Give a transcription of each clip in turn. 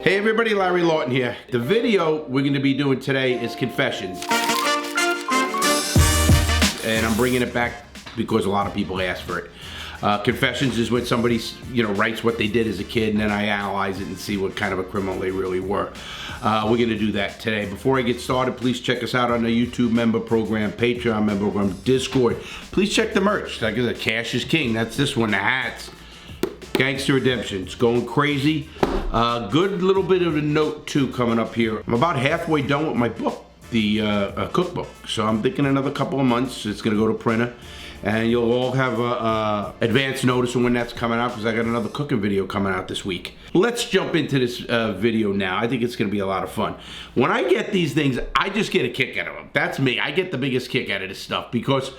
Hey everybody, Larry Lawton here. The video we're going to be doing today is confessions. And I'm bringing it back because a lot of people asked for it. Confessions is when somebody, writes what they did as a kid, and then I analyze it and see what kind of a criminal they really were. We're going to do that today. Before I get started, please check us out on the YouTube member program, Patreon member program, Discord. Please check the merch. Like I said, Cash is King. That's this one, the hats. Gangster Redemption. It's going crazy. Good little bit of a note too coming up here. I'm about halfway done with my book, the cookbook. So I'm thinking another couple of months it's gonna go to printer, and you'll all have advance notice of when that's coming out because I got another cooking video coming out this week. Let's jump into this video now. I think it's gonna be a lot of fun. When I get these things, I just get a kick out of them. That's me. I get the biggest kick out of this stuff because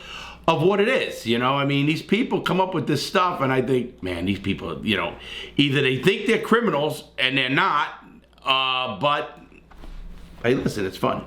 of what it is, I mean, these people come up with this stuff and I think, man, these people, either they think they're criminals and they're not, but hey, listen, it's fun.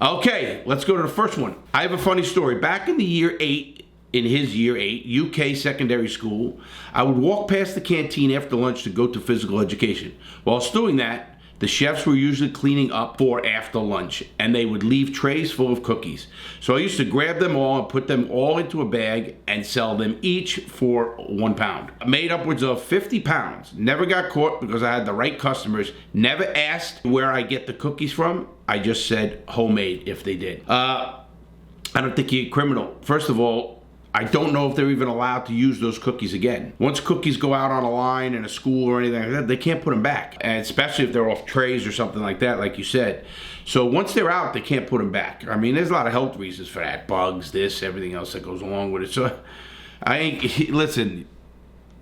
Okay, let's go to the first one. I have a funny story. Back in the year 8, in his year 8, UK secondary school, I would walk past the canteen after lunch to go to physical education. Whilst doing that, the chefs were usually cleaning up for after lunch, and they would leave trays full of cookies. So I used to grab them all and put them all into a bag and sell them each for £1. I made upwards of 50 pounds. Never got caught because I had the right customers. Never asked where I get the cookies from. I just said homemade if they did. I don't think you're a criminal. First of all, I don't know if they're even allowed to use those cookies again. Once cookies go out on a line in a school or anything like that, they can't put them back. And especially if they're off trays or something like that, like you said. So once they're out, they can't put them back. I mean, there's a lot of health reasons for that. Bugs, this, everything else that goes along with it. So listen,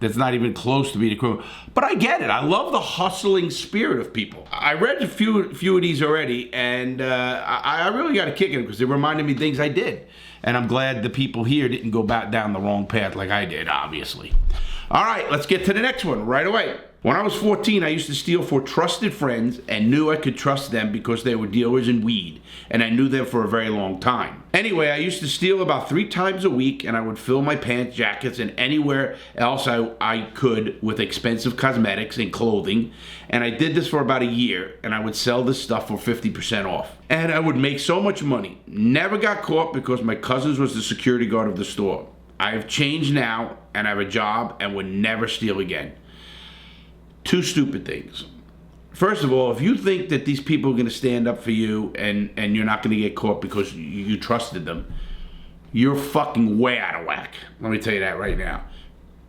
that's not even close to being a criminal. But I get it. I love the hustling spirit of people. I read a few of these already, and I really got a kick in it because they reminded me of things I did. And I'm glad the people here didn't go back down the wrong path like I did, obviously. All right, let's get to the next one right away. When I was 14, I used to steal for trusted friends and knew I could trust them because they were dealers in weed, and I knew them for a very long time. Anyway, I used to steal about 3 times a week, and I would fill my pants, jackets, and anywhere else I could with expensive cosmetics and clothing, and I did this for about a year, and I would sell this stuff for 50% off. And I would make so much money. Never got caught because my cousin was the security guard of the store. I have changed now, and I have a job, and would never steal again. 2 stupid things. First of all, if you think that these people are going to stand up for you and you're not going to get caught because you trusted them, you're fucking way out of whack. Let me tell you that right now.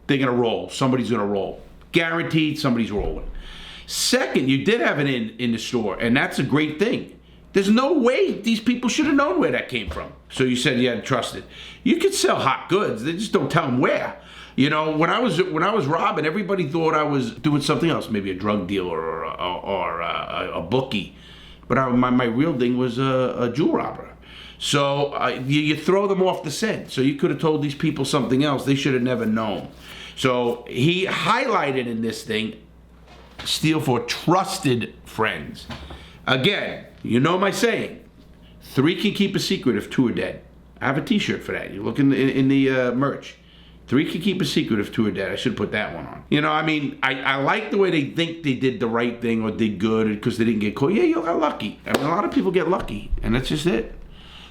They're going to roll. Somebody's going to roll. Guaranteed somebody's rolling. Second, you did have it in the store, and that's a great thing. There's no way these people should have known where that came from. So you said you had to trust it. You could sell hot goods. They just don't tell them where. When I was robbing, everybody thought I was doing something else, maybe a drug dealer or a bookie. But my real thing was a jewel robber. So you throw them off the scent. So you could have told these people something else. They should have never known. So he highlighted in this thing, steal for trusted friends. Again, you know my saying, 3 can keep a secret if 2 are dead. I have a t-shirt for that. You look in the merch. 3 can keep a secret if 2 are dead. I should put that one on. I like the way they think they did the right thing or did good because they didn't get caught. Yeah, you got lucky. I mean, a lot of people get lucky, and that's just it.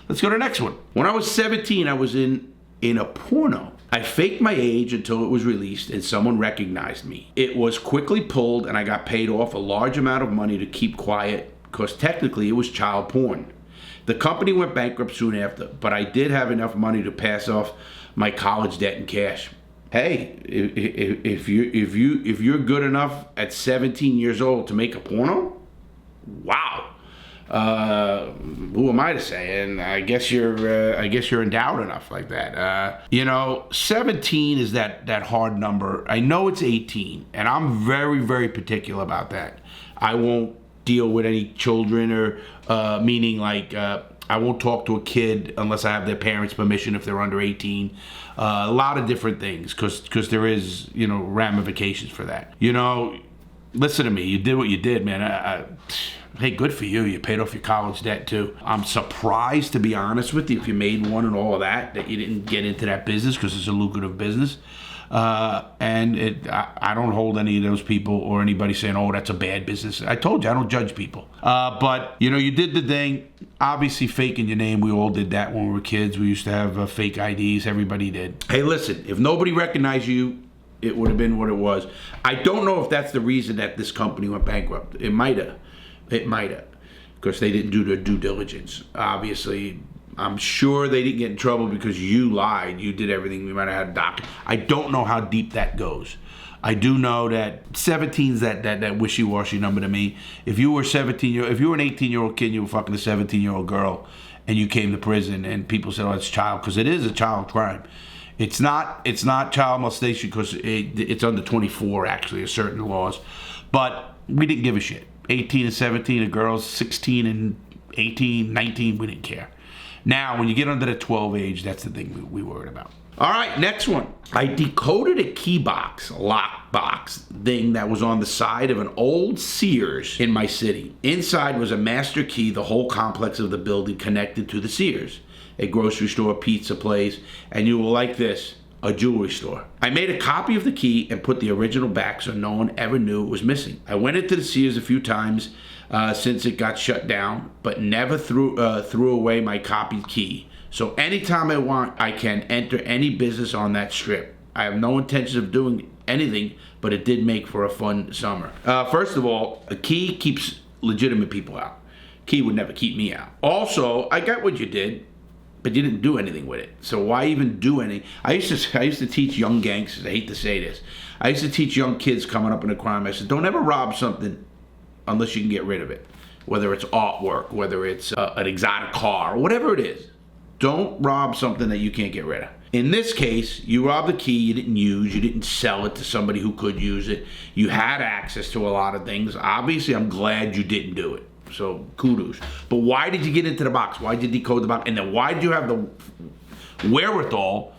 Let's go to the next one. When I was 17, I was in a porno. I faked my age until it was released and someone recognized me. It was quickly pulled and I got paid off a large amount of money to keep quiet because technically it was child porn. The company went bankrupt soon after, but I did have enough money to pass off my college debt in cash. Hey, if you're good enough at 17 years old to make a porno, wow. Who am I to say? And I guess you're endowed enough like that. 17 is that hard number. I know it's 18, and I'm very, very particular about that. I won't deal with any children or meaning like I won't talk to a kid unless I have their parents' permission if they're under 18. A lot of different things because there is ramifications for that. Listen to me. You did what you did, man. Hey, good for you. You paid off your college debt too. I'm surprised, to be honest with you, if you made one and all of that you didn't get into that business because it's a lucrative business. And I don't hold any of those people or anybody saying, oh, that's a bad business. I told you, I don't judge people. But, you know, you did the thing. Obviously, faking your name, we all did that when we were kids. We used to have fake IDs. Everybody did. Hey, listen, if nobody recognized you, it would have been what it was. I don't know if that's the reason that this company went bankrupt. It might have. It might have. Because they didn't do their due diligence. Obviously, I'm sure they didn't get in trouble because you lied. You did everything. We might have had a doc. I don't know how deep that goes. I do know that 17's that wishy-washy number to me. If you were 17, if you were an 18-year-old kid, you were fucking a 17-year-old girl, and you came to prison, and people said, "Oh, it's child," because it is a child crime. It's not child molestation because it's under 24 actually, certain laws, but we didn't give a shit. 18 and 17, the girls 16 and 18, 19, we didn't care. Now, when you get under the 12 age, that's the thing we worried about. All right, next one. I decoded a key box, lock box thing that was on the side of an old Sears in my city. Inside was a master key, the whole complex of the building connected to the Sears, a grocery store, pizza place, and you will like this, a jewelry store. I made a copy of the key and put the original back so no one ever knew it was missing. I went into the Sears a few times since it got shut down, but never threw away my copied key. So anytime I want, I can enter any business on that strip. I have no intention of doing anything, but it did make for a fun summer. First of all, a key keeps legitimate people out. Key would never keep me out. Also, I got what you did, but you didn't do anything with it. So why even do anything? I used to teach young gangsters, I hate to say this. I used to teach young kids coming up in a crime. I said, don't ever rob something unless you can get rid of it. Whether it's artwork, whether it's an exotic car, or whatever it is. Don't rob something that you can't get rid of. In this case, you robbed the key you didn't use. You didn't sell it to somebody who could use it. You had access to a lot of things. Obviously, I'm glad you didn't do it. So, kudos. But why did you get into the box? Why did you decode the box? And then why did you have the wherewithal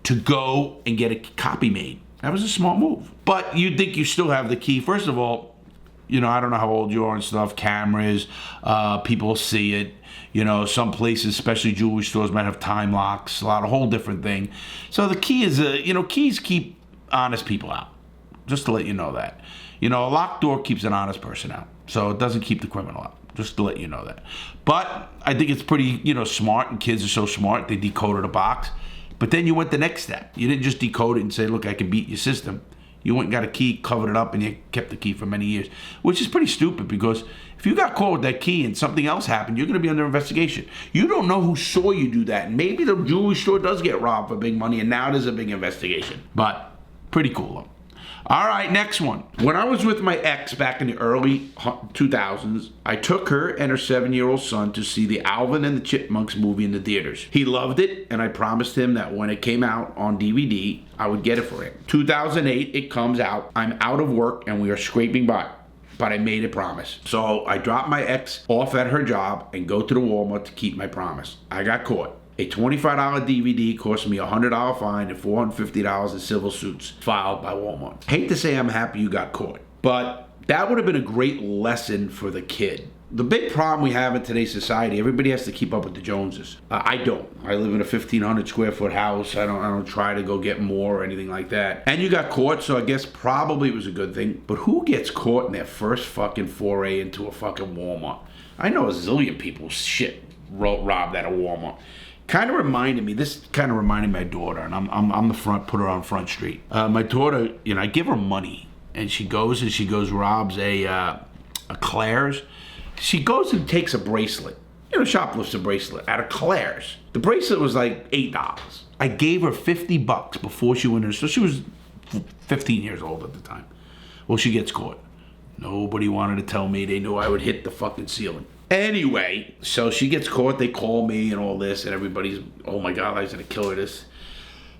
to go and get a copy made? That was a smart move. But you think you still have the key. First of all, you know, I don't know how old you are and stuff. Cameras, people see it. You know, some places, especially jewelry stores, might have time locks, a whole different thing. So the key is, keys keep honest people out. Just to let you know that. You know, a locked door keeps an honest person out. So it doesn't keep the criminal out. Just to let you know that. But I think it's pretty, smart, and kids are so smart, they decoded a box. But then you went the next step. You didn't just decode it and say, look, I can beat your system. You went and got a key, covered it up, and you kept the key for many years. Which is pretty stupid because if you got caught with that key and something else happened, you're going to be under investigation. You don't know who saw you do that. And maybe the jewelry store does get robbed for big money, and now there's a big investigation. But pretty cool, though. All right, next one. When I was with my ex back in the early 2000s, I took her and her 7-year-old son to see the Alvin and the Chipmunks movie in the theaters. He loved it, and I promised him that when it came out on DVD, I would get it for him. 2008, it comes out. I'm out of work, and we are scraping by. But I made a promise. So I dropped my ex off at her job and go to the Walmart to keep my promise. I got caught. A $25 DVD cost me a $100 fine and $450 in civil suits filed by Walmart. Hate to say I'm happy you got caught, but that would have been a great lesson for the kid. The big problem we have in today's society, everybody has to keep up with the Joneses. I don't. I live in a 1,500 square foot house. I don't try to go get more or anything like that. And you got caught, so I guess probably it was a good thing. But who gets caught in their first fucking foray into a fucking Walmart? I know a zillion people robbed at a Walmart. Kind of reminded me my daughter, and I'm the front, put her on Front Street. My daughter, I give her money, and she goes robs a Claire's. She goes and takes a bracelet, shoplifts a bracelet at a Claire's. The bracelet was like $8. I gave her $50 before she went in. So she was 15 years old at the time. Well, she gets caught. Nobody wanted to tell me. They knew I would hit the fucking ceiling. Anyway, so she gets caught, they call me and all this, and everybody's, oh my God, I was gonna kill her this.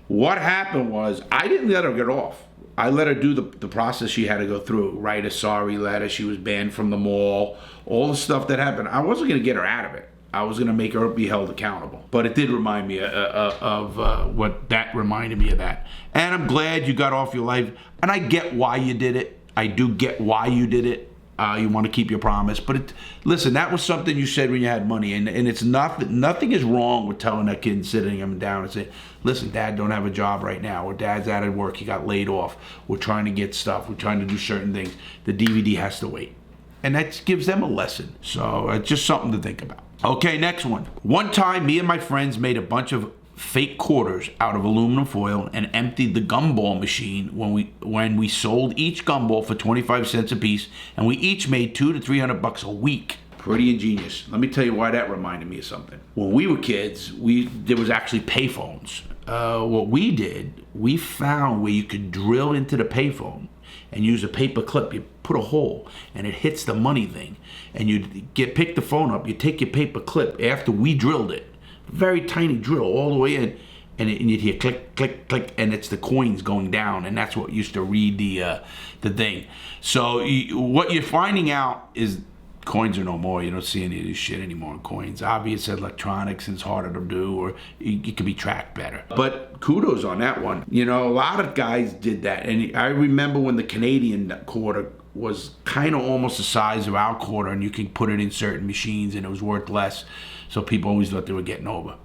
What happened was, I didn't let her get off. I let her do the process she had to go through, write a sorry letter, she was banned from the mall, all the stuff that happened. I wasn't gonna get her out of it. I was gonna make her be held accountable. But it did remind me of what that reminded me of that. And I'm glad you got off your life, and I get why you did it. I do get why you did it. You want to keep your promise. But listen, that was something you said when you had money. And it's nothing is wrong with telling that kid and sitting him down and saying, listen, Dad don't have a job right now. Or Dad's out of work. He got laid off. We're trying to get stuff. We're trying to do certain things. The DVD has to wait. And that gives them a lesson. So it's just something to think about. Okay, next one. One time, me and my friends made a bunch of fake quarters out of aluminum foil and emptied the gumball machine when we sold each gumball for 25 cents a piece, and we each made $200 to $300 a week. Pretty ingenious. Let me tell you why that reminded me of something. When we were kids, there was actually payphones. What we did, we found where you could drill into the payphone and use a paper clip. You put a hole and it hits the money thing, and you pick the phone up, you take your paper clip after we drilled it, very tiny drill all the way in, and you'd hear click, click, click, and it's the coins going down, and that's what used to read the thing. So what you're finding out is coins are no more. You don't see any of this shit anymore in coins. Obviously, electronics, and it's harder to do, or it can be tracked better. But kudos on that one. You know, a lot of guys did that, and I remember when the Canadian quarter was kind of almost the size of our quarter, and you could put it in certain machines, and it was worth less. So people always thought they were getting over.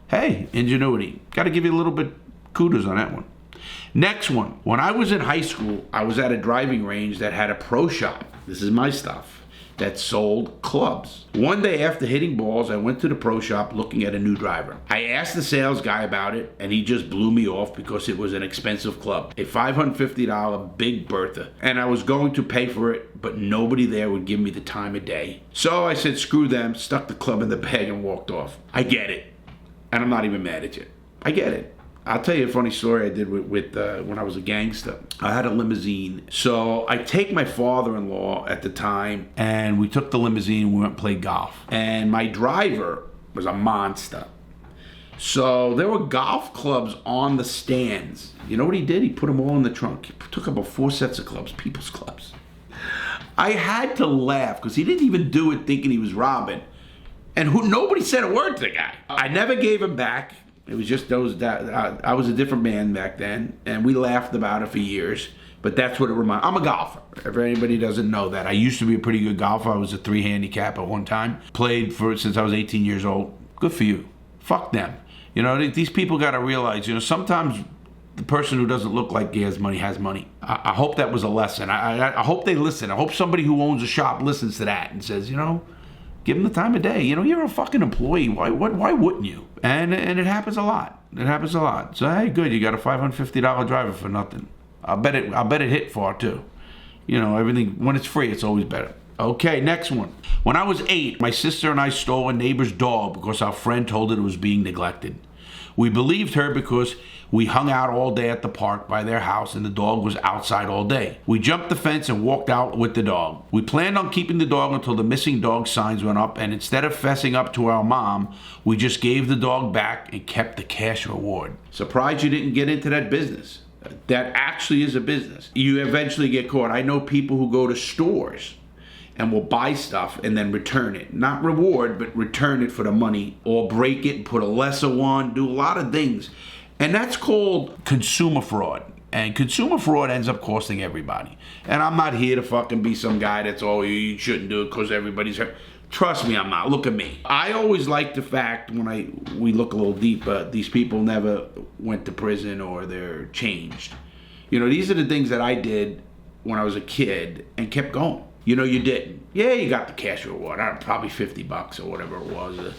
Hey, ingenuity. Got to give you a little bit kudos on that one. Next one. When I was in high school, I was at a driving range that had a pro shop. This is my stuff. That sold clubs. One day after hitting balls, I went to the pro shop looking at a new driver. I asked the sales guy about it, and he just blew me off because it was an expensive club, a $550 Big Bertha, and I was going to pay for it, but nobody there would give me the time of day. So I said, screw them, stuck the club in the bag and walked off. I get it, and I'm not even mad at you. I get it. I'll tell you a funny story I did with when I was a gangster. I had a limousine. So I take my father-in-law at the time, and we took the limousine and we went and played golf. And my driver was a monster. So there were golf clubs on the stands. You know what he did? He put them all in the trunk. He took about 4 sets of clubs, people's clubs. I had to laugh because he didn't even do it thinking he was robbing. And nobody said a word to the guy. I never gave him back. It was just I was a different man back then, and we laughed about it for years. But that's what it reminded. I'm a golfer. If anybody doesn't know that, I used to be a pretty good golfer. I was a 3 handicap at one time. Played since I was 18 years old. Good for you. Fuck them. You know, these people got to realize. You know, sometimes the person who doesn't look like he has money has money. I hope that was a lesson. I hope they listen. I hope somebody who owns a shop listens to that and says, you know, give them the time of day. You know, you're a fucking employee. Why wouldn't you? And it happens a lot. It happens a lot. So hey, good. You got a $550 driver for nothing. I'll bet it hit far too. You know, everything when it's free, it's always better. Okay, next one. When I was 8, my sister and I stole a neighbor's dog because our friend told it was being neglected. We believed her because we hung out all day at the park by their house and the dog was outside all day. We jumped the fence and walked out with the dog. We planned on keeping the dog until the missing dog signs went up, and instead of fessing up to our mom, we just gave the dog back and kept the cash reward. Surprised you didn't get into that business. That actually is a business. You eventually get caught. I know people who go to stores and will buy stuff and then return it. Not reward, but return it for the money, or break it and put a lesser one, do a lot of things. And that's called consumer fraud. And consumer fraud ends up costing everybody. And I'm not here to fucking be some guy that's, oh, you shouldn't do it because everybody's hurt. Trust me, I'm not. Look at me. I always like the fact when we look a little deeper, these people never went to prison or they're changed. You know, these are the things that I did when I was a kid and kept going. You know, you didn't. Yeah, you got the cash reward. Probably $50 or whatever it was.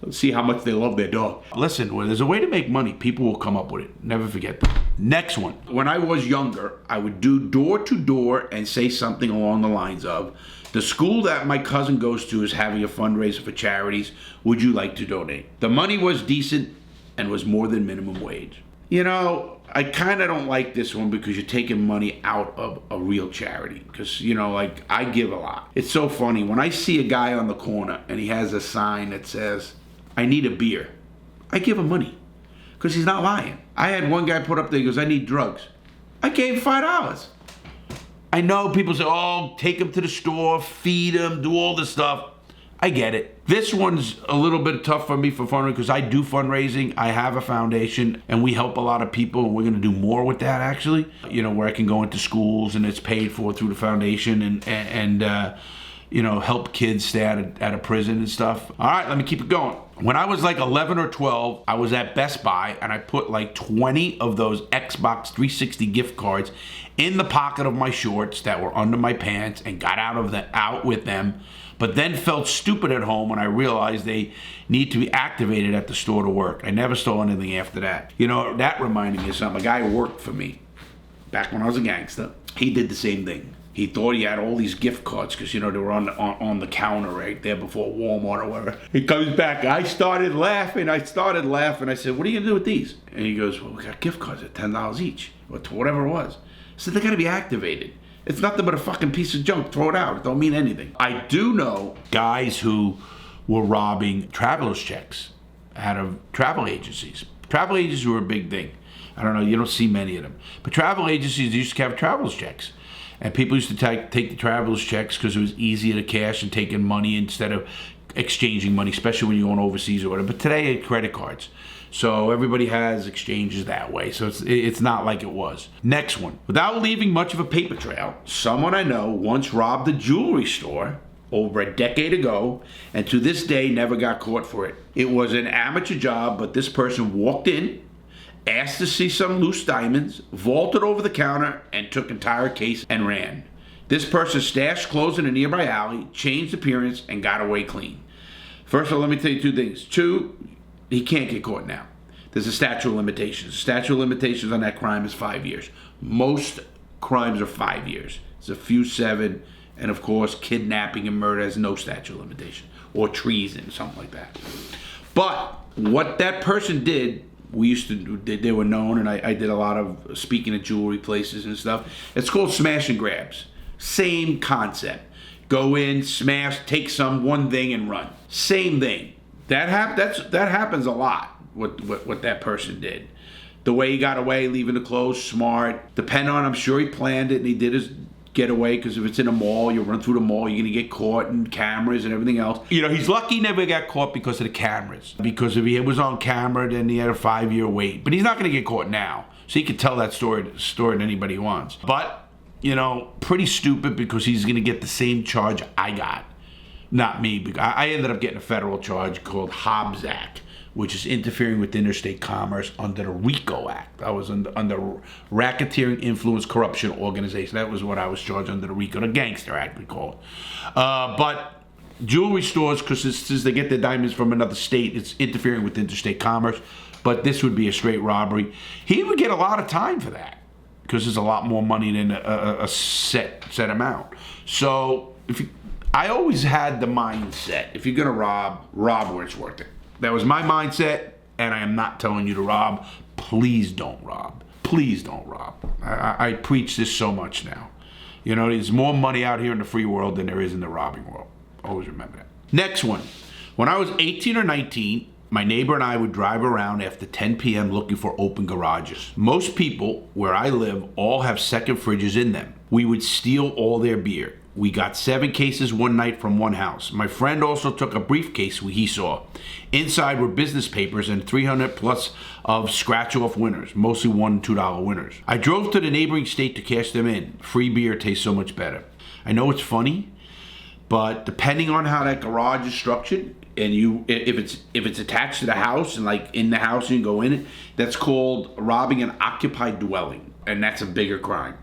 Let's see how much they love their dog. Listen, when there's a way to make money, people will come up with it. Never forget that. Next one. When I was younger, I would do door to door and say something along the lines of, the school that my cousin goes to is having a fundraiser for charities. Would you like to donate? The money was decent and was more than minimum wage. You know, I kind of don't like this one because you're taking money out of a real charity. Because, you know, like, I give a lot. It's so funny. When I see a guy on the corner and he has a sign that says, I need a beer, I give him money. Because he's not lying. I had one guy put up there, he goes, I need drugs. I gave him $5. I know people say, oh, take him to the store, feed him, do all this stuff. I get it. This one's a little bit tough for me for fundraising because I do fundraising. I have a foundation and we help a lot of people, and we're going to do more with that actually. You know, where I can go into schools and it's paid for through the foundation and you know, help kids stay out of prison and stuff. All right, let me keep it going. When I was like 11 or 12, I was at Best Buy and I put like 20 of those Xbox 360 gift cards in the pocket of my shorts that were under my pants and got out with them, but then felt stupid at home when I realized they need to be activated at the store to work. I never stole anything after that. You know, that reminded me of something. A guy who worked for me back when I was a gangster. He did the same thing. He thought he had all these gift cards because, you know, they were on the counter right there before Walmart or whatever. He comes back. I started laughing. I said, what are you going to do with these? And he goes, well, we got gift cards at $10 each, or whatever it was. I said, they got to be activated. It's nothing but a fucking piece of junk. Throw it out. It don't mean anything. I do know guys who were robbing traveler's checks out of travel agencies. Travel agencies were a big thing. I don't know. You don't see many of them. But travel agencies used to have traveler's checks. And people used to take the traveler's checks because it was easier to cash and taking money instead of exchanging money, especially when you're going overseas or whatever. But today, it's credit cards. So everybody has exchanges that way. So it's not like it was. Next one. Without leaving much of a paper trail, someone I know once robbed a jewelry store over a decade ago, and to this day never got caught for it. It was an amateur job, but this person walked in, asked to see some loose diamonds, vaulted over the counter, and took entire case and ran. This person stashed clothes in a nearby alley, changed appearance, and got away clean. First of all, let me tell you two things. Two, he can't get caught now. There's a statute of limitations. The statute of limitations on that crime is 5 years. Most crimes are 5 years. There's a few 7, and of course, kidnapping and murder has no statute of limitation, or treason, something like that. But what that person did, they were known, and I did a lot of speaking at jewelry places and stuff. It's called smash and grabs. Same concept. Go in, smash, take one thing and run. Same thing. That happens a lot, what that person did. The way he got away, leaving the clothes, smart. Depending on, I'm sure he planned it and he did his getaway, because if it's in a mall, you run through the mall, you're gonna get caught, and cameras and everything else. You know, he's lucky he never got caught because of the cameras. Because if he was on camera, then he had a 5-year wait. But he's not gonna get caught now. So he can tell that story to anybody he wants. But, you know, pretty stupid, because he's gonna get the same charge I got. Not me, because I ended up getting a federal charge called Hobbs Act, which is interfering with interstate commerce under the RICO Act. I was under Racketeering, Influence, Corruption Organization. That was what I was charged under the RICO, the Gangster Act, we call it. But jewelry stores, because since they get their diamonds from another state, it's interfering with interstate commerce. But this would be a straight robbery. He would get a lot of time for that, because there's a lot more money than a set amount. So I always had the mindset, if you're gonna rob where it's worth it. That was my mindset, and I am not telling you to rob. Please don't rob. Please don't rob. I preach this so much now. You know, there's more money out here in the free world than there is in the robbing world. Always remember that. Next one. When I was 18 or 19, my neighbor and I would drive around after 10 p.m. looking for open garages. Most people where I live all have second fridges in them. We would steal all their beer. We got 7 cases one night from one house. My friend also took a briefcase he saw. Inside were business papers and 300 plus of scratch-off winners, mostly $1 and $2 winners. I drove to the neighboring state to cash them in. Free beer tastes so much better. I know it's funny, but depending on how that garage is structured, and if it's attached to the house and like in the house you can go in it, that's called robbing an occupied dwelling, and that's a bigger crime.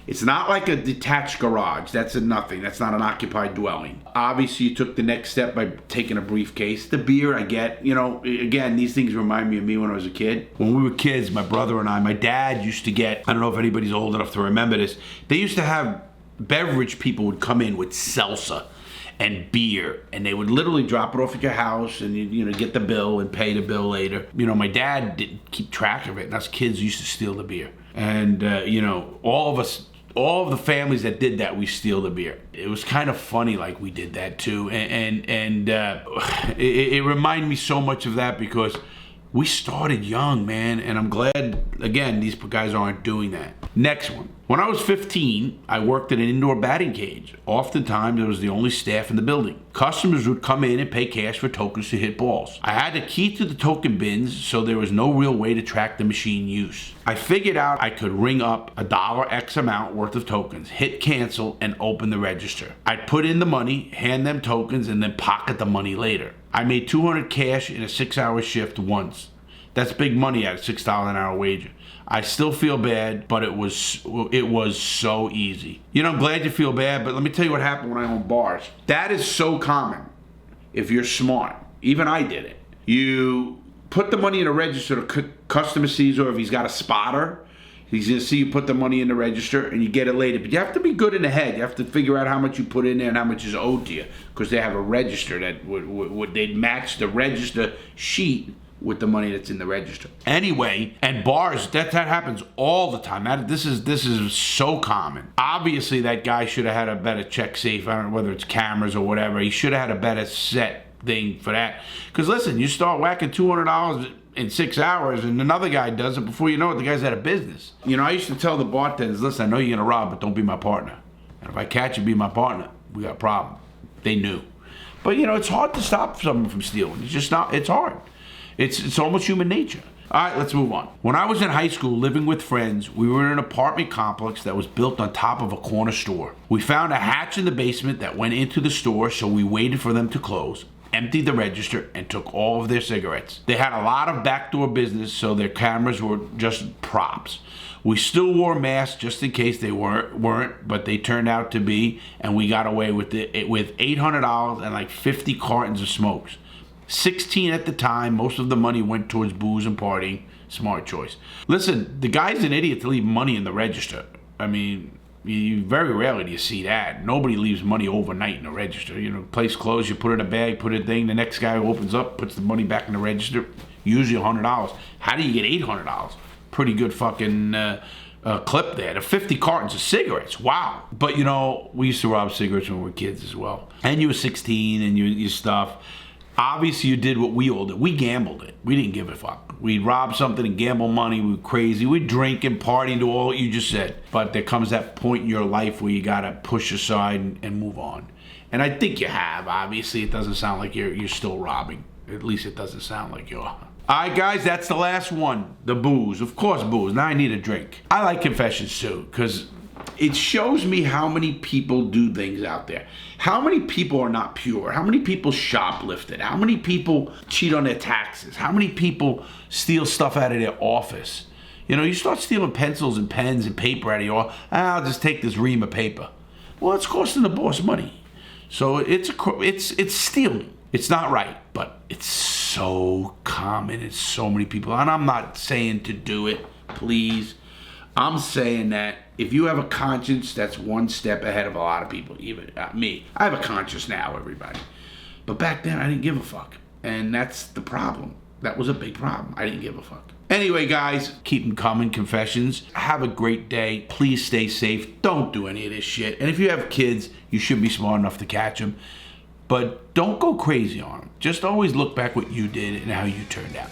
It's not like a detached garage. That's a nothing. That's not an occupied dwelling. Obviously, you took the next step by taking a briefcase. The beer, I get. You know, again, these things remind me of me when I was a kid. When we were kids, my brother and I, my dad used to get, I don't know if anybody's old enough to remember this, they used to have beverage people would come in with salsa and beer, and they would literally drop it off at your house, and you get the bill and pay the bill later. You know, my dad didn't keep track of it, and us kids used to steal the beer. And, all of the families that did that, we steal the beer. It was kind of funny, like we did that too, and it reminded me so much of that, because we started young, man, and I'm glad, again, these guys aren't doing that. Next one. When I was 15, I worked in an indoor batting cage. Oftentimes, I was the only staff in the building. Customers would come in and pay cash for tokens to hit balls. I had a key to the token bins, so there was no real way to track the machine use. I figured out I could ring up $1 X amount worth of tokens, hit cancel, and open the register. I'd put in the money, hand them tokens, and then pocket the money later. I made $200 cash in a 6-hour shift once. That's big money at a $6 an hour wage. I still feel bad, but it was so easy. You know, I'm glad you feel bad, but let me tell you what happened when I owned bars. That is so common if you're smart. Even I did it. You put the money in a register, the customer sees, or if he's got a spotter, he's gonna see you put the money in the register and you get it later. But you have to be good in the head. You have to figure out how much you put in there and how much is owed to you, because they have a register that they'd match the register sheet with the money that's in the register. Anyway, and bars, that happens all the time. This is so common. Obviously, that guy should have had a better check safe. I don't know whether it's cameras or whatever. He should have had a better set thing for that. Because listen, you start whacking $200 in 6 hours, and another guy does it. Before you know it, the guy's out of business. You know, I used to tell the bartenders, listen, I know you're gonna rob, but don't be my partner. And if I catch you, be my partner. We got a problem. They knew. But you know, it's hard to stop someone from stealing. It's just not. It's hard. It's almost human nature. All right, let's move on. When I was in high school living with friends, we were in an apartment complex that was built on top of a corner store. We found a hatch in the basement that went into the store, so we waited for them to close, emptied the register, and took all of their cigarettes. They had a lot of backdoor business, so their cameras were just props. We still wore masks just in case they weren't, but they turned out to be, and we got away with it with $800 and like 50 cartons of smokes. 16 at the time, most of the money went towards booze and partying. Smart choice. Listen, the guy's an idiot to leave money in the register. I mean, you very rarely do you see that. Nobody leaves money overnight in the register. You know, place closed, you put it in a bag, put it in a thing, the next guy opens up, puts the money back in the register, usually $100. How do you get $800? Pretty good fucking clip there. The 50 cartons of cigarettes. Wow. But you know, we used to rob cigarettes when we were kids as well. And you were 16 and you stuff. Obviously, you did what we all did. We gambled it. We didn't give a fuck. We'd rob something and gamble money. We were crazy. We'd drink and party and do all what you just said. But there comes that point in your life where you got to push aside and move on. And I think you have. Obviously, it doesn't sound like you're still robbing. At least it doesn't sound like you are. All right, guys, that's the last one. The booze. Of course, booze. Now I need a drink. I like confessions, too, because it shows me how many people do things out there. How many people are not pure? How many people shoplifted? How many people cheat on their taxes? How many people steal stuff out of their office? You know, you start stealing pencils and pens and paper out of your office. I'll just take this ream of paper. Well, it's costing the boss money. So it's stealing. It's not right, but it's so common. It's so many people. And I'm not saying to do it, please. I'm saying that if you have a conscience, that's one step ahead of a lot of people, even me. I have a conscience now, everybody. But back then, I didn't give a fuck. And that's the problem. That was a big problem. I didn't give a fuck. Anyway, guys, keep them coming, confessions. Have a great day. Please stay safe. Don't do any of this shit. And if you have kids, you should be smart enough to catch them. But don't go crazy on them. Just always look back what you did and how you turned out.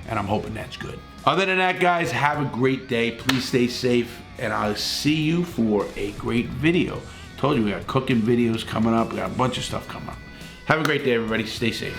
And I'm hoping that's good. Other than that, guys, have a great day. Please stay safe, and I'll see you for a great video. Told you we got cooking videos coming up. We got a bunch of stuff coming up. Have a great day, everybody. Stay safe.